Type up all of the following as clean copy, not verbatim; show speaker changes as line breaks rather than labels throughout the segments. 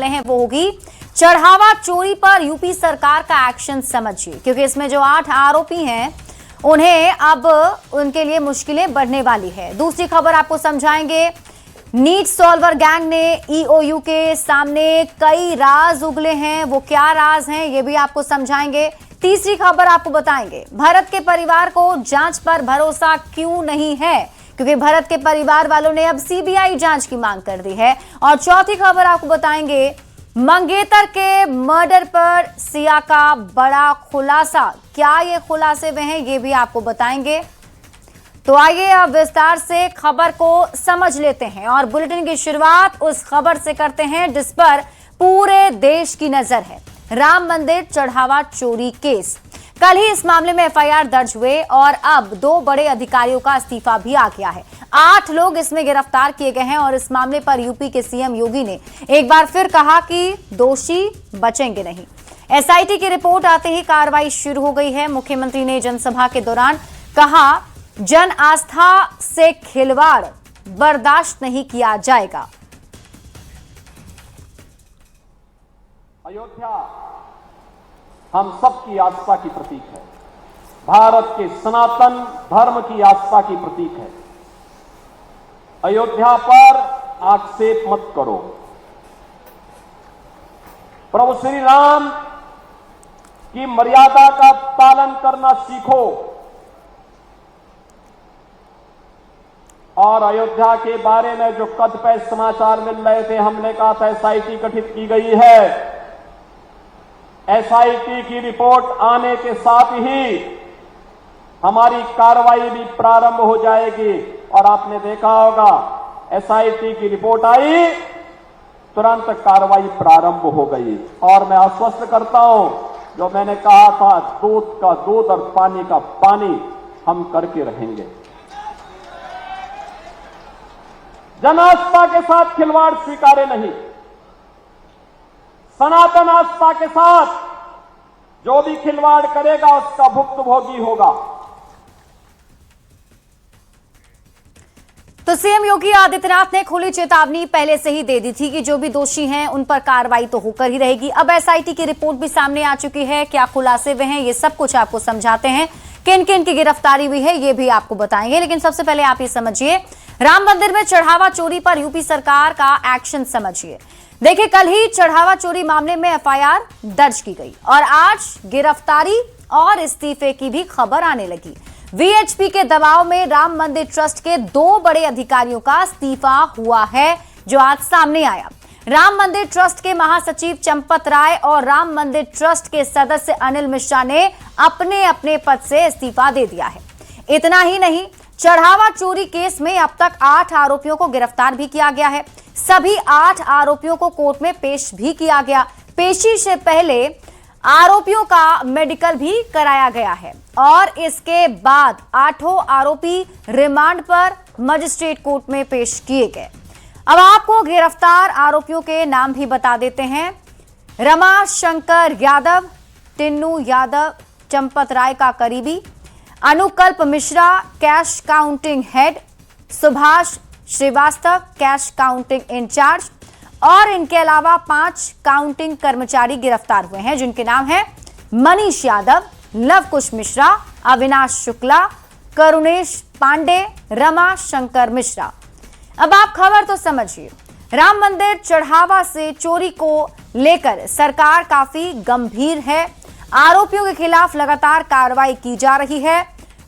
वाले हैं वो होगी चढ़ावा चोरी पर यूपी सरकार का एक्शन समझिए, क्योंकि इसमें जो 8 आरोपी हैं उन्हें अब उनके लिए मुश्किलें बढ़ने वाली है। दूसरी खबर आपको समझाएंगे, नीट सॉल्वर गैंग ने ईओयू के सामने कई राज उगले हैं, वो क्या राज हैं ये भी आपको समझाएंगे। तीसरी खबर आपको बताएंगे, भरत के परिवार को जांच पर भरोसा क्यों नहीं है, क्योंकि भरत के परिवार वालों ने अब सीबीआई जांच की मांग कर दी है। और चौथी खबर आपको बताएंगे, मंगेतर के मर्डर पर सिया का बड़ा खुलासा, क्या ये खुलासे वे हैं ये भी आपको बताएंगे। तो आइए अब विस्तार से खबर को समझ लेते हैं और बुलेटिन की शुरुआत उस खबर से करते हैं जिस पर पूरे देश की नजर है। राम मंदिर चढ़ावा चोरी केस, कल ही इस मामले में एफआईआर दर्ज हुए और अब 2 बड़े अधिकारियों का इस्तीफा भी आ गया है। 8 लोग इसमें गिरफ्तार किए गए हैं और इस मामले पर यूपी के सीएम योगी ने एक बार फिर कहा कि दोषी बचेंगे नहीं। एसआईटी की रिपोर्ट आते ही कार्रवाई शुरू हो गई है। मुख्यमंत्री ने जनसभा के दौरान कहा, जन आस्था से खिलवाड़ बर्दाश्त नहीं किया जाएगा।
अयोध्या हम सबकी आस्था की प्रतीक है, भारत के सनातन धर्म की आस्था की प्रतीक है। अयोध्या पर आक्षेप मत करो। प्रभु श्री राम की मर्यादा का पालन करना सीखो और अयोध्या के बारे में जो कतिपय समाचार मिल रहे थे, हमने कहा था एसआईटी गठित की गई है। एसआईटी की रिपोर्ट आने के साथ ही हमारी कार्रवाई भी प्रारंभ हो जाएगी और आपने देखा होगा एसआईटी की रिपोर्ट आई, तुरंत कार्रवाई प्रारंभ हो गई। और मैं आश्वस्त करता हूं, जो मैंने कहा था, दूध का दूध और पानी का पानी हम करके रहेंगे। जन आस्था के साथ खिलवाड़ स्वीकार्य नहीं। सनातन आस्था के साथ जो भी खिलवाड़ करेगा उसका भुक्तभोगी होगा।
तो सीएम योगी आदित्यनाथ ने खुली चेतावनी पहले से ही दे दी थी कि जो भी दोषी हैं उन पर कार्रवाई तो होकर ही रहेगी। अब एसआईटी की रिपोर्ट भी सामने आ चुकी है, क्या खुलासे वे हैं ये सब कुछ आपको समझाते हैं, किन किन की गिरफ्तारी हुई है ये भी आपको बताएंगे। लेकिन सबसे पहले आप ये समझिए, राम मंदिर में चढ़ावा चोरी पर यूपी सरकार का एक्शन समझिए। देखिए, कल ही चढ़ावा चोरी मामले में एफआईआर दर्ज की गई और आज गिरफ्तारी और इस्तीफे की भी खबर आने लगी। वीएचपी के दबाव में राम मंदिर ट्रस्ट के 2 बड़े अधिकारियों का इस्तीफा हुआ है, जो आज सामने आया। राम मंदिर ट्रस्ट के महासचिव चंपत राय और राम मंदिर ट्रस्ट के सदस्य अनिल मिश्रा ने अपने अपने पद से इस्तीफा दे दिया है। इतना ही नहीं, चढ़ावा चोरी केस में अब तक 8 आरोपियों को गिरफ्तार भी किया गया है। सभी 8 आरोपियों को कोर्ट में पेश भी किया गया। पेशी से पहले आरोपियों का मेडिकल भी कराया गया है और इसके बाद 8 आरोपी रिमांड पर मजिस्ट्रेट कोर्ट में पेश किए गए। अब आपको गिरफ्तार आरोपियों के नाम भी बता देते हैं। रमा शंकर यादव, टिन्नू यादव चंपत राय का करीबी, Anukalp Mishra cash counting head, Subhash Srivastava cash counting incharge और इनके अलावा 5 काउंटिंग कर्मचारी गिरफ्तार हुए हैं, जिनके नाम हैं मनीष यादव, लवकुश मिश्रा, अविनाश शुक्ला, करुणेश पांडे, रमा शंकर मिश्रा। अब आप खबर तो समझिए, राम मंदिर चढ़ावा से चोरी को लेकर सरकार काफी गंभीर है। आरोपियों के खिलाफ लगातार कार्रवाई की जा रही है।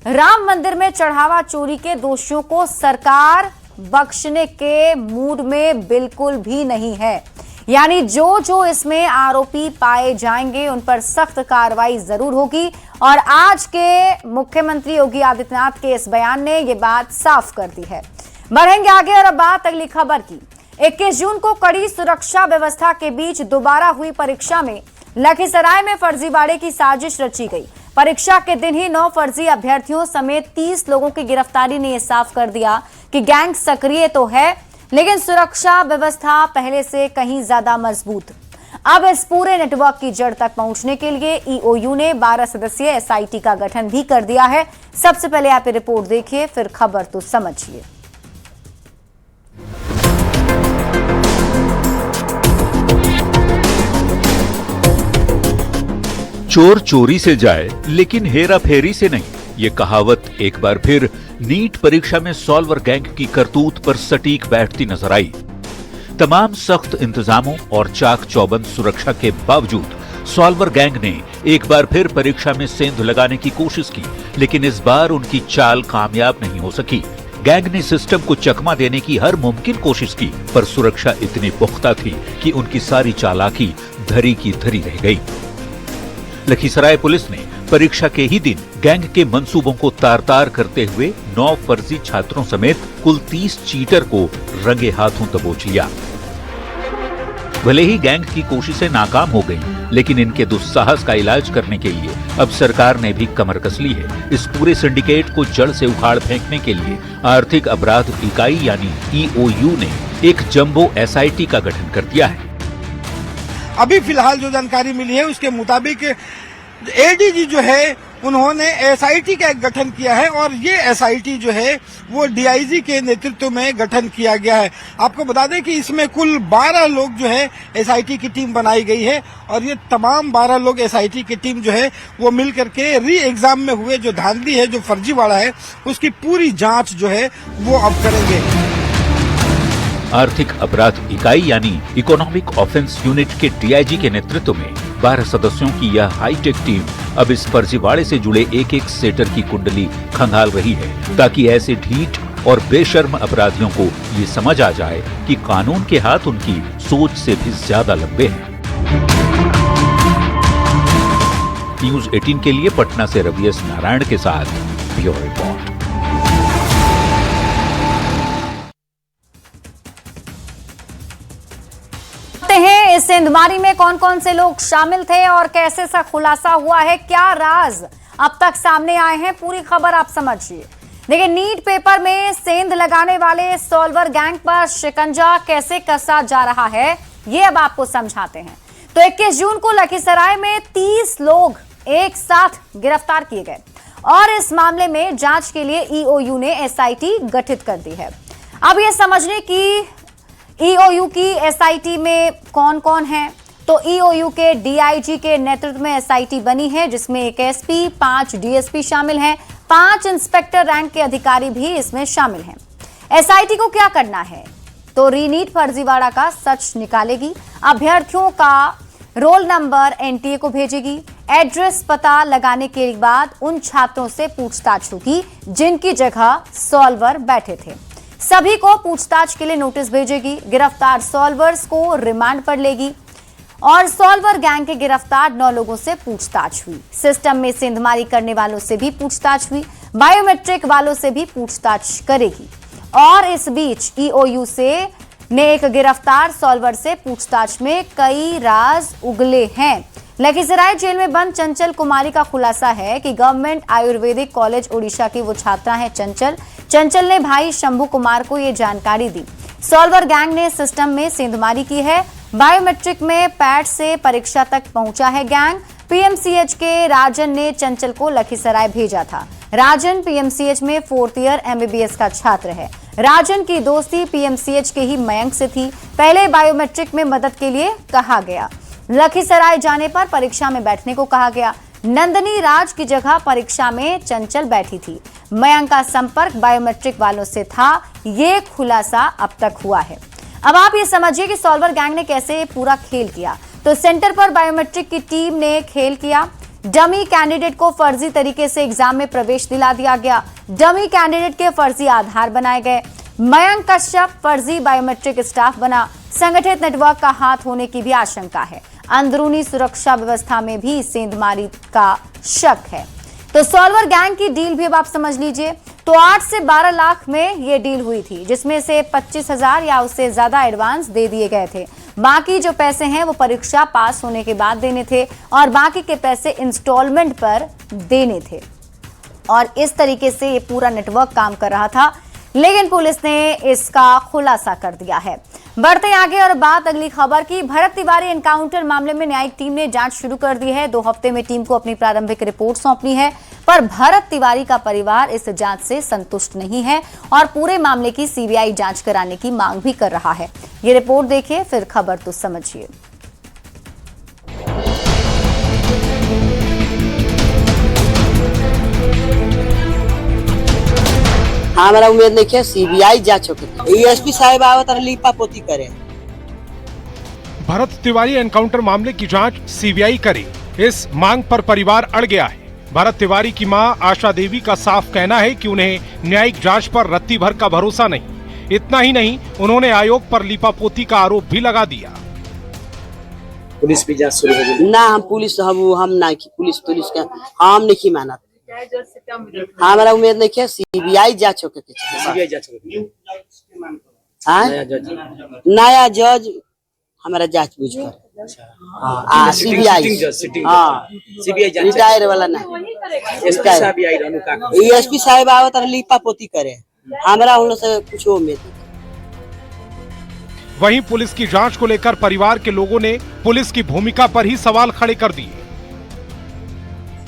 राम मंदिर में चढ़ावा चोरी के दोषियों को सरकार बख्शने के मूड में बिल्कुल भी नहीं है। यानी जो इसमें आरोपी पाए जाएंगे उन पर सख्त कार्रवाई जरूर होगी। और आज के मुख्यमंत्री योगी आदित्यनाथ के इस बयान ने यह बात साफ कर दी है। बढ़ेंगे आगे और अब बात अगली खबर की। 21 जून को कड़ी सुरक्षा व्यवस्था के बीच दोबारा हुई परीक्षा में लखीसराय में फर्जीवाड़े की साजिश रची गई। परीक्षा के दिन ही 9 फर्जी अभ्यर्थियों समेत 30 लोगों की गिरफ्तारी ने यह साफ कर दिया कि गैंग सक्रिय तो है, लेकिन सुरक्षा व्यवस्था पहले से कहीं ज्यादा मजबूत। अब इस पूरे नेटवर्क की जड़ तक पहुंचने के लिए ईओयू ने 12 सदस्यीय एसआईटी का गठन भी कर दिया है। सबसे पहले आप ये रिपोर्ट देखिए, फिर खबर तो समझिए।
चोर चोरी से जाए लेकिन हेरा फेरी से नहीं, ये कहावत एक बार फिर नीट परीक्षा में सॉल्वर गैंग की करतूत पर सटीक बैठती नजर आई। तमाम सख्त इंतजामों और चाक चौबंद सुरक्षा के बावजूद सॉल्वर गैंग ने एक बार फिर परीक्षा में सेंध लगाने की कोशिश की, लेकिन इस बार उनकी चाल कामयाब नहीं हो सकी। गैंग ने सिस्टम को चकमा देने की हर मुमकिन कोशिश की, पर सुरक्षा इतनी पुख्ता थी कि उनकी सारी चालाकी धरी की धरी रह गई। लखीसराय पुलिस ने परीक्षा के ही दिन गैंग के मंसूबों को तार-तार करते हुए 9 फर्जी छात्रों समेत कुल 30 चीटर को रंगे हाथों दबोच लिया। भले ही गैंग की कोशिशें नाकाम हो गईं, लेकिन इनके दुस्साहस का इलाज करने के लिए अब सरकार ने भी कमर कस ली है। इस पूरे सिंडिकेट को जड़ से उखाड़ फेंकने के लिए आर्थिक अपराध इकाई यानी EOU ने एक जंबो SIT का गठन कर दिया है।
अभी फिलहाल जो जानकारी मिली है उसके मुताबिक ADG जो है उन्होंने SIT का एक गठन किया है और ये SIT जो है वो DIG के नेतृत्व में गठन किया गया है। आपको बता दें कि इसमें कुल 12 लोग जो है SIT की टीम बनाई गई है और ये तमाम 12 लोग SIT की टीम जो है वो मिल करके री एग्जाम में हुए जो धांधली है, जो फर्जीवाड़ा है, उसकी पूरी जांच जो है वो अब करेंगे।
आर्थिक अपराध इकाई यानी इकोनॉमिक ऑफेंस यूनिट के DIG के नेतृत्व में 12 सदस्यों की यह हाईटेक टीम अब इस फर्जीवाड़े से जुड़े एक-एक सेटर की कुंडली खंगाल रही है, ताकि ऐसे ढीठ और बेशर्म अपराधियों को ये समझ आ जाए कि कानून के हाथ उनकी सोच से भी ज्यादा लंबे हैं। न्यूज 18 के लिए पटना से रवि एस नारायण के साथ ब्यूरो रिपोर्ट।
इस सेंधमारी में कौन कौन से लोग शामिल थे और कैसे सा खुलासा हुआ है, क्या राज अब तक सामने आए हैं, पूरी खबर आप समझिए। देखिए, नीट पेपर में सेंध लगाने वाले सॉल्वर गैंग पर शिकंजा कैसे कसा जा रहा है, ये अब आपको समझाते हैं। तो 21 जून को लखीसराय में 30 लोग एक साथ गिरफ्तार किए गए और इस मामले में जांच के लिए EOU ने SIT गठित कर दी है। अब ये समझने की EOU की SIT में कौन कौन है, तो EOU के DIG के नेतृत्व में SIT बनी है, जिसमें एक SP, 5 DSP शामिल हैं, 5 इंस्पेक्टर रैंक के अधिकारी भी इसमें शामिल हैं। SIT को क्या करना है, तो रीनीट फर्जीवाड़ा का सच निकालेगी, अभ्यर्थियों का रोल नंबर NTA को भेजेगी, एड्रेस पता लगाने के बाद उन छात्रों से पूछताछ होगी जिनकी जगह सॉल्वर बैठे थे। सभी को पूछताछ के लिए नोटिस भेजेगी, गिरफ्तार सॉल्वर्स को रिमांड पर लेगी और सॉल्वर गैंग के गिरफ्तार 9 लोगों से पूछताछ हुई। सिस्टम में सेंधमारी करने वालों से भी पूछताछ हुई, बायोमेट्रिक वालों से भी पूछताछ करेगी और इस बीच EOU ने एक गिरफ्तार सॉल्वर से पूछताछ में कई राज उगले हैं। लखीसराय जेल में बंद चंचल कुमारी का खुलासा है कि गवर्नमेंट आयुर्वेदिक कॉलेज ओडिशा की वो छात्रा है चंचल ने भाई शंभू कुमार को ये जानकारी दी। सॉल्वर गैंग ने सिस्टम में सेंधमारी की है, बायोमेट्रिक में पैड से परीक्षा तक पहुंचा है गैंग। PMCH के राजन ने चंचल को लखीसराय भेजा था। राजन PMCH में 4th ईयर MBBS का छात्र है। राजन की दोस्ती PMCH के ही मयंक से थी। पहले बायोमेट्रिक में मदद के लिए कहा गया, लखीसराय जाने पर परीक्षा में बैठने को कहा गया। नंदनी राज की जगह परीक्षा में चंचल बैठी थी। मयंक का संपर्क बायोमेट्रिक वालों से था, ये खुलासा अब तक हुआ है। अब आप ये समझिए कि सॉल्वर गैंग ने कैसे पूरा खेल किया। तो सेंटर पर बायोमेट्रिक की टीम ने खेल किया। डमी कैंडिडेट को फर्जी तरीके से एग्जाम में प्रवेश दिला दिया गया। डमी कैंडिडेट के फर्जी आधार बनाए गए। मयंक कश्यप फर्जी बायोमेट्रिक स्टाफ बना। संगठित नेटवर्क का हाथ होने की भी आशंका है। अंदरूनी सुरक्षा व्यवस्था में भी सेंधमारी का शक है। तो सॉल्वर गैंग की डील भी अब आप समझ लीजिए। तो 8 से 12 लाख में ये डील हुई थी, जिसमें से 25,000 या उससे ज्यादा एडवांस दे दिए गए थे। बाकी जो पैसे हैं वो परीक्षा पास होने के बाद देने थे और बाकी के पैसे इंस्टॉलमेंट पर देने थे। और इस तरीके से ये पूरा नेटवर्क काम कर रहा था, लेकिन पुलिस ने इसका खुलासा कर दिया है। बढ़ते आगे और बात अगली खबर की। भरत तिवारी एनकाउंटर मामले में न्यायिक टीम ने जांच शुरू कर दी है। 2 हफ्ते में टीम को अपनी प्रारंभिक रिपोर्ट सौंपनी है, पर भरत तिवारी का परिवार इस जांच से संतुष्ट नहीं है और पूरे मामले की CBI जांच कराने की मांग भी कर रहा है। ये रिपोर्ट देखिए, फिर खबर तो समझिए।
हमारा उम्मीद नहीं है सीबीआई जांच होगी, एसपी साहब आवत और लीपा पोती करे।
भरत तिवारी एनकाउंटर मामले की जांच सीबीआई करे, इस मांग पर परिवार अड़ गया है। भरत तिवारी की मां आशा देवी का साफ कहना है कि उन्हें न्यायिक जांच पर रत्ती भर का भरोसा नहीं। इतना ही नहीं, उन्होंने आयोग पर लीपापोती का आरोप भी लगा दिया।
पुलिस भी जांच शुरू हो गई
ना, हम पुलिस हम ना की पुलिस का हम नहीं माना। हमारा उम्मीद नहीं है सीबीआई जांच होके
सीबीआई जांच होगी।
नया जज हमारा जांच बूझ कर सीबीआई
सीबीआई
रिटायर वाला ना एसपी साहब आवत और लीपा पोती करे। हमारा उन लोग से कुछ उम्मीद नहीं।
वहीं पुलिस की जांच को लेकर परिवार के लोगों ने पुलिस की भूमिका पर ही सवाल खड़े कर दिए।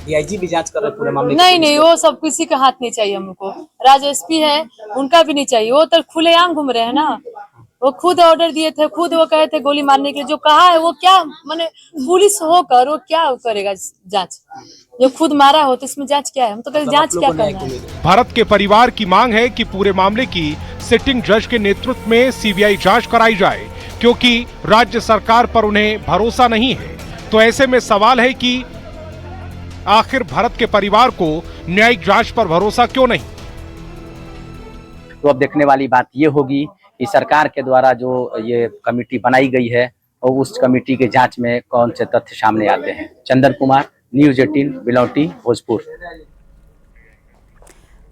डीआईजी भी जांच कर रहे पूरे मामले
नहीं, वो सब किसी का हाथ नहीं चाहिए हमको। राज एसपी है, उनका भी नहीं चाहिए। वो तो खुलेआम घूम रहे हैं ना। वो खुद ऑर्डर दिए थे, खुद वो कहे थे गोली मारने के लिए। जो कहा है वो क्या, माने पुलिस होकर वो क्या करेगा जांच? जो खुद मारा हो तो इसमें जांच क्या है? हम तो कहते जांच क्या करना है।
भारत के परिवार की मांग है कि पूरे मामले की सिटिंग जज के नेतृत्व में सीबीआई जांच कराई जाए, क्योंकि राज्य सरकार पर उन्हें भरोसा नहीं है। तो ऐसे में सवाल है कि आखिर भारत के परिवार को न्यायिक जांच पर भरोसा क्यों नहीं?
तो अब देखने वाली बात ये होगी कि सरकार के द्वारा जो ये कमेटी बनाई गई है और उस कमेटी के जांच में कौन से तथ्य सामने आते हैं। चंदन कुमार, न्यूज़ 18, बिलौटी, भोजपुर।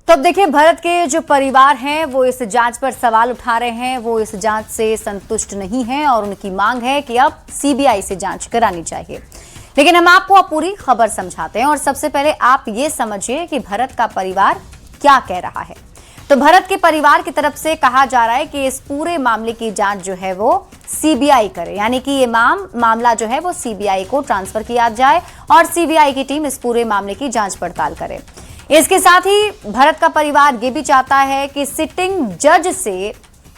तो अब देखिए, भरत के जो परिवार हैं वो इस जांच पर सवाल उठा रहे हैं। वो इस जांच से संतुष्ट नहीं हैं और उनकी मांग है कि अब सीबीआई से जांच करानी चाहिए। लेकिन हम आपको अब पूरी खबर समझाते हैं और सबसे पहले आप ये समझिए कि भरत का परिवार क्या कह रहा है। तो भरत के परिवार की तरफ से कहा जा रहा है कि इस पूरे मामले की जांच जो है वो सीबीआई करे, यानी कि ये मामला जो है वो सीबीआई को ट्रांसफर किया जाए और सीबीआई की टीम इस पूरे मामले की जांच पड़ताल करे। इसके साथ ही भरत का परिवार ये भी चाहता है कि सिटिंग जज से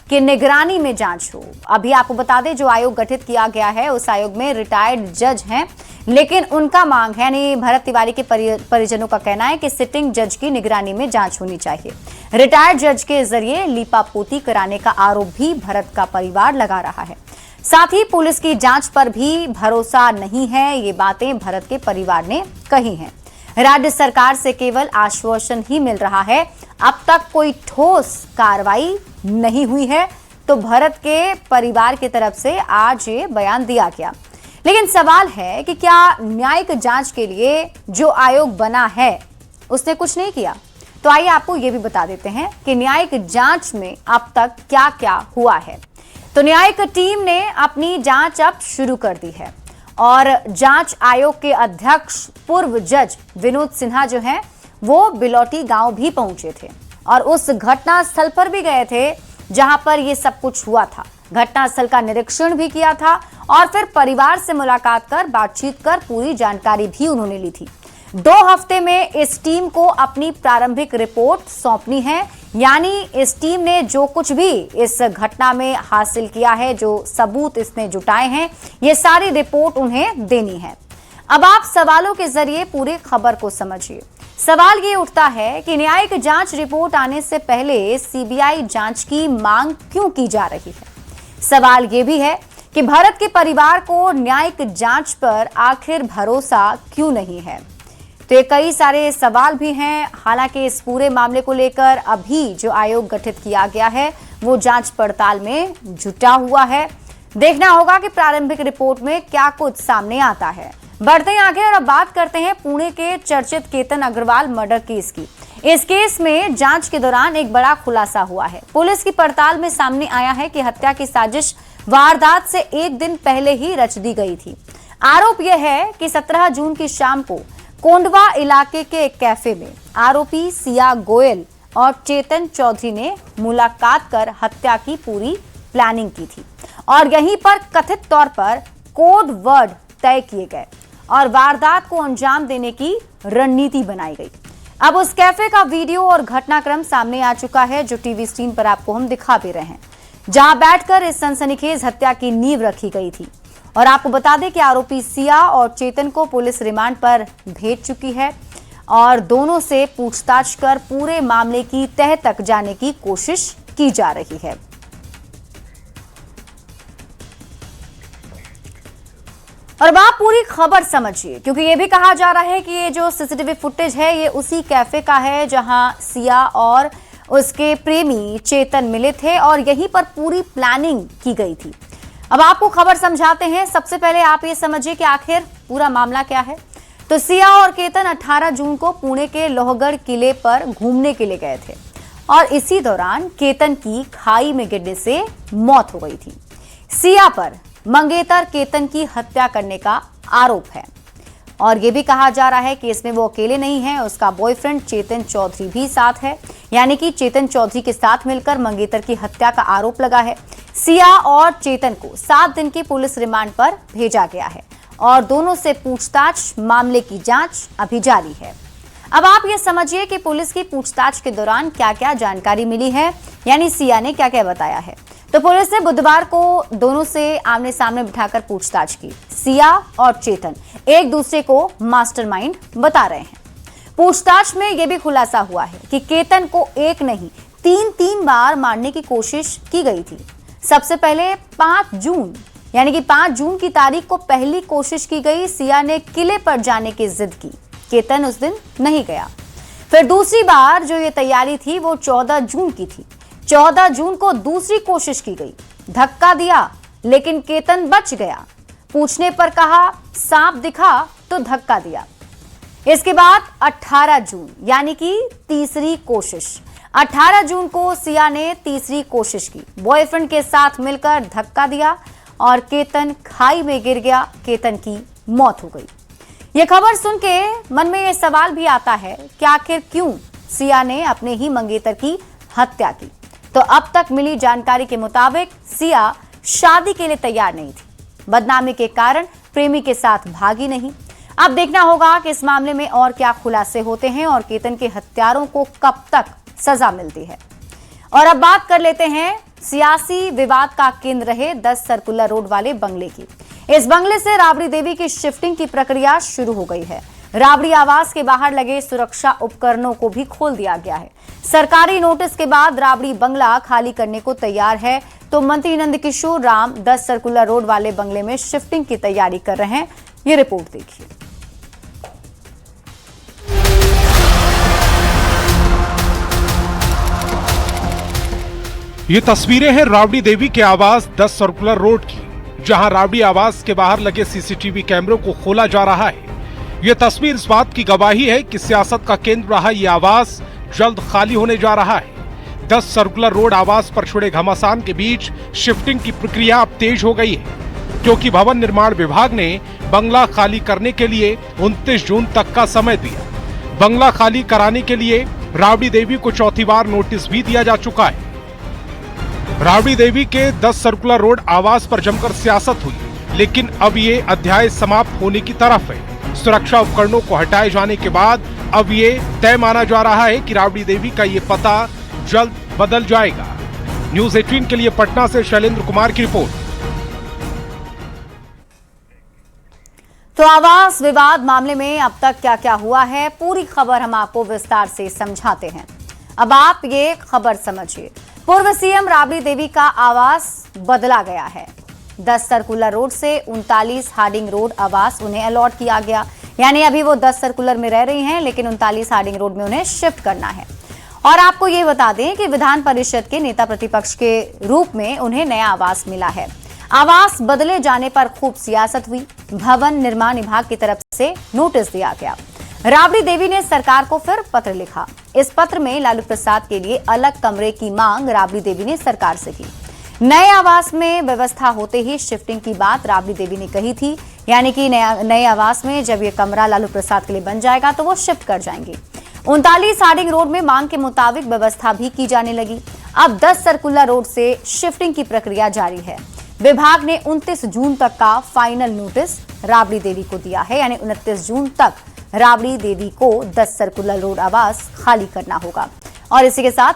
की निगरानी में जांच हो। अभी आपको बता दें, जो आयोग गठित किया गया है उस आयोग में रिटायर्ड जज हैं, लेकिन उनका मांग है, यानी भरत तिवारी के परिजनों का कहना है कि सिटिंग जज की निगरानी में जांच होनी चाहिए। रिटायर्ड जज के जरिए लीपापोती कराने का आरोप भी भरत का परिवार लगा रहा है। साथ ही पुलिस की जांच पर भी भरोसा नहीं है, ये बातें भरत के परिवार ने कही हैं। राज्य सरकार से केवल आश्वासन ही मिल रहा है, अब तक कोई ठोस कार्रवाई नहीं हुई है। तो भरत के परिवार की तरफ से आज ये बयान दिया गया। लेकिन सवाल है कि क्या न्यायिक जांच के लिए जो आयोग बना है उसने कुछ नहीं किया? तो आइए आपको ये भी बता देते हैं कि न्यायिक जांच में अब तक क्या क्या हुआ है। तो न्यायिक टीम ने अपनी जांच अब शुरू कर दी है और जांच आयोग के अध्यक्ष पूर्व जज विनोद सिन्हा जो हैं वो बिलौटी गांव भी पहुंचे थे और उस घटना स्थल पर भी गए थे जहां पर ये सब कुछ हुआ था। घटनास्थल का निरीक्षण भी किया था और फिर परिवार से मुलाकात कर बातचीत कर पूरी जानकारी भी उन्होंने ली थी। 2 हफ्ते में इस टीम को अपनी प्रारंभिक रिपोर्ट सौंपनी है, यानी इस टीम ने जो कुछ भी इस घटना में हासिल किया है, जो सबूत इसने जुटाए हैं, ये सारी रिपोर्ट उन्हें देनी है। अब आप सवालों के जरिए पूरी खबर को समझिए। सवाल ये उठता है कि न्यायिक जांच रिपोर्ट आने से पहले सीबीआई जांच की मांग क्यों की जा रही है। सवाल ये भी है कि भरत के परिवार को न्यायिक जांच पर आखिर भरोसा क्यों नहीं है। तो ये कई सारे सवाल भी हैं। हालांकि इस पूरे मामले को लेकर अभी जो आयोग गठित किया गया है वो जांच पड़ताल में जुटा हुआ है। देखना होगा कि प्रारंभिक रिपोर्ट में क्या कुछ सामने आता है। बढ़ते हैं आगे और अब बात करते हैं पुणे के चर्चित केतन अग्रवाल मर्डर केस की। इस केस में जांच के दौरान एक बड़ा खुलासा हुआ है। पुलिस की पड़ताल में सामने आया है कि हत्या की साजिश वारदात से 1 दिन पहले ही रच दी गई थी। आरोप यह है कि 17 जून की शाम को कोंडवा इलाके के एक कैफे में आरोपी सिया गोयल और चेतन चौधरी ने मुलाकात कर हत्या की पूरी प्लानिंग की थी और यहीं पर कथित तौर पर कोड वर्ड तय किए गए और वारदात को अंजाम देने की रणनीति बनाई गई। अब उस कैफे का वीडियो और घटनाक्रम सामने आ चुका है, जो टीवी स्क्रीन पर आपको हम दिखा भी रहे हैं, जहां बैठकर इस सनसनीखेज हत्या की नींव रखी गई थी। और आपको बता दें कि आरोपी सिया और चेतन को पुलिस रिमांड पर भेज चुकी है और दोनों से पूछताछ कर पूरे मामले की तह तक जाने की कोशिश की जा रही है। और अब आप पूरी खबर समझिए, क्योंकि ये भी कहा जा रहा है कि ये जो सीसीटीवी फुटेज है ये उसी कैफे का है जहां सिया और उसके प्रेमी चेतन मिले थे और यहीं पर पूरी प्लानिंग की गई थी। अब आपको खबर समझाते हैं। सबसे पहले आप ये समझिए कि आखिर पूरा मामला क्या है। तो सिया और केतन 18 जून को पुणे के लोहगढ़ किले पर घूमने के लिए गए थे और इसी दौरान केतन की खाई में गिरने से मौत हो गई थी। सिया पर मंगेतर केतन की हत्या करने का आरोप है और यह भी कहा जा रहा है कि इसमें वो अकेले नहीं है, उसका बॉयफ्रेंड चेतन चौधरी भी साथ है। यानी कि चेतन चौधरी के साथ मिलकर मंगेतर की हत्या का आरोप लगा है। सिया और चेतन को 7 दिन की पुलिस रिमांड पर भेजा गया है और दोनों से पूछताछ, मामले की जांच अभी जारी है। अब आप ये समझिए कि पुलिस की पूछताछ के दौरान क्या क्या जानकारी मिली है, यानी सिया ने क्या क्या बताया है। तो पुलिस ने बुधवार को दोनों से आमने सामने बिठाकर पूछताछ की। सिया और चेतन एक दूसरे को मास्टरमाइंड बता रहे हैं। पूछताछ में यह भी खुलासा हुआ है कि केतन को एक नहीं 3 बार मारने की कोशिश की गई थी। सबसे पहले 5 जून यानी कि 5 जून की तारीख को पहली कोशिश की गई। सिया ने किले पर जाने की जिद की, केतन उस दिन नहीं गया। फिर दूसरी बार जो ये तैयारी थी वो 14 जून की थी। 14 जून को दूसरी कोशिश की गई, धक्का दिया लेकिन केतन बच गया। पूछने पर कहा सांप दिखा तो धक्का दिया। इसके बाद 18 जून यानी कि तीसरी कोशिश। 18 जून को सिया ने तीसरी कोशिश की, बॉयफ्रेंड के साथ मिलकर धक्का दिया और केतन खाई में गिर गया। केतन की मौत हो गई। यह खबर सुन के मन में यह सवाल भी आता है कि आखिर क्यों सिया ने अपने ही मंगेतर की हत्या की। तो अब तक मिली जानकारी के मुताबिक सिया शादी के लिए तैयार नहीं थी। बदनामी के कारण प्रेमी के साथ भागी नहीं। अब देखना होगा कि इस मामले में और क्या खुलासे होते हैं और केतन के हत्यारों को कब तक सजा मिलती है। और अब बात कर लेते हैं सियासी विवाद का केंद्र रहे 10 सर्कुलर रोड वाले बंगले की। इस बंगले से राबड़ी देवी की शिफ्टिंग की प्रक्रिया शुरू हो गई है। राबड़ी आवास के बाहर लगे सुरक्षा उपकरणों को भी खोल दिया गया है। सरकारी नोटिस के बाद राबड़ी बंगला खाली करने को तैयार है। तो मंत्री नंदकिशोर राम 10 सर्कुलर रोड वाले बंगले में शिफ्टिंग की तैयारी कर रहे हैं। ये रिपोर्ट देखिए।
ये तस्वीरें हैं राबड़ी देवी के आवास 10 सर्कुलर रोड की, जहां राबड़ी आवास के बाहर लगे सीसीटीवी कैमरों को खोला जा रहा है। ये तस्वीर इस बात की गवाही है कि सियासत का केंद्र रहा ये आवास जल्द खाली होने जा रहा है। 10 सर्कुलर रोड आवास पर छिड़े घमासान के बीच शिफ्टिंग की प्रक्रिया अब तेज हो गई है, क्योंकि भवन निर्माण विभाग ने बंगला खाली करने के लिए 29 जून तक का समय दिया। बंगला खाली कराने के लिए राबड़ी देवी को चौथी बार नोटिस भी दिया जा चुका है। राबड़ी देवी के 10 सर्कुलर रोड आवास पर जमकर सियासत हुई, लेकिन अब ये अध्याय समाप्त होने की तरफ है। सुरक्षा उपकरणों को हटाए जाने के बाद अब ये तय माना जा रहा है कि राबड़ी देवी का ये पता जल्द बदल जाएगा। न्यूज़ 18 के लिए पटना से शैलेंद्र कुमार की रिपोर्ट।
तो आवास विवाद मामले में अब तक क्या क्या हुआ है, पूरी खबर हम आपको विस्तार से समझाते हैं। अब आप ये खबर समझिए। पूर्व सीएम राबड़ी देवी का आवास बदला गया है। 10 सर्कुलर रोड से 39 हार्डिंग रोड आवास उन्हें अलॉट किया गया। यानी अभी वो 10 सर्कुलर में रह रही हैं, लेकिन 39 हार्डिंग रोड में उन्हें शिफ्ट करना है। और आपको ये बता दें कि विधान परिषद के नेता प्रतिपक्ष के रूप में उन्हें नया आवास मिला है। आवास बदले जाने पर खूब सियासत हुई। भवन निर्माण विभाग की तरफ से नोटिस दिया गया। राबड़ी देवी ने सरकार को फिर पत्र लिखा। इस पत्र में लालू प्रसाद के लिए अलग कमरे की मांग राबड़ी देवी ने सरकार से की। नए आवास में व्यवस्था होते ही शिफ्टिंग की बात राबड़ी देवी ने कही थी। यानी कि नए आवास में जब ये कमरा लालू प्रसाद के लिए बन जाएगा तो वो शिफ्ट कर जाएंगी। 39 हार्डिंग रोड में मांग के मुताबिक व्यवस्था भी की जाने लगी। अब 10 सर्कुलर रोड से शिफ्टिंग की प्रक्रिया जारी है। विभाग ने 29 जून तक का फाइनल नोटिस राबड़ी देवी को दिया है। यानी 29 जून तक राबड़ी देवी को 10 सर्कुलर रोड आवास खाली करना होगा। और इसी के साथ